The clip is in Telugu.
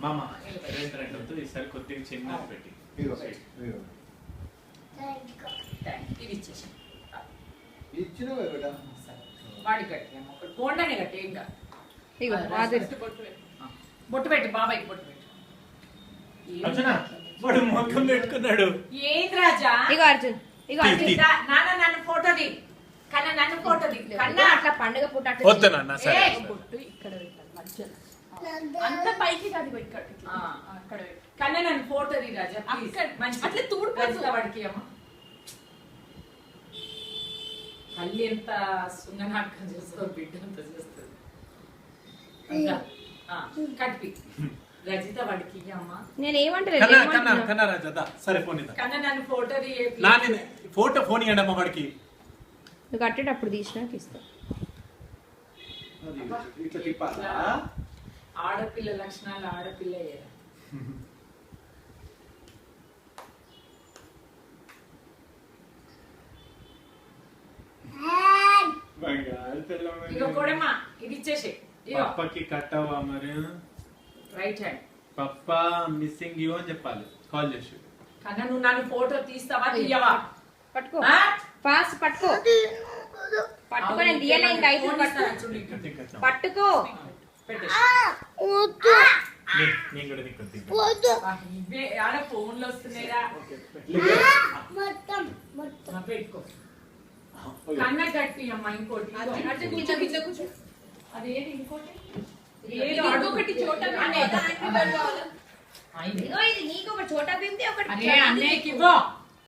మామ రెండు ఈసారి కొద్దిగా చిన్న పెట్టి ఇది ఇచ్చేసి ఇచ్చిన వాడి కట్టి ఒకటి బోండానే కట్టి ఇంకా బొట్టు పెట్టి బాబాయ్కి బొట్టు పెట్టి వాడు మొక్కం పెట్టుకున్నాడు. ఏంది రాజా ఇగో అర్జున్ నాన్న నన్ను ఫోటో ది కన్నా నన్ను ఫోటో ది కన్నా అట్లా పండుగ పూట వద్దు నాన్న సరే బొట్టు ఇక్కడ పెట్టాలి మధ్యలో అంత పైకి కాదు ఇక్కడ అక్కడ కన్నా నన్ను ఫోటో ది రాజా మంచి అట్లా తూడిపోతుంది వాడికి అమ్మ కళ్ళు ఎంత సున్ననాటకం చేస్తుందో బిడ్డ అంత చేస్తుంది కట్పి రజిత వాడికి అమ్మ నేను ఏమంటలేదు సరే ఫోన్ కన్నా నన్ను ఫోటో ది ఫోటో ఫోన్ ఇవ్వండి అమ్మ వాడికి. నువ్వు కట్టేటప్పుడు తీసినాక ఇస్తా. ఆడపిల్ల లక్షణాలు ఆడపిల్ల ఇగో కొడమ్మా ఇది ఇచ్చేసి పప్పకి కట్టవా మరి రైట్ హ్యాండ్ పప్పా మిస్సింగ్ యూ అని చెప్పాలి కాల్ చేసి. కన్నా నువ్వు నన్ను ఫోటో తీస్తావా తీయవా? పట్టుకో ఫాస్ట్ పట్టుకో పట్టుకో నేను తీయలే ఇంకా ఐదు పట్టుకో ఆడ ఫోన్లు వస్తున్నాయిరా పెట్టుకో కన్న గట్టి అమ్మ ఇంకోటి అదేది ఇంకోటి ఇంకొకటి చోట ఇది నీకు ఒక చోటా బింది ఒకటి అన్నయ్యకి ఇవ్వ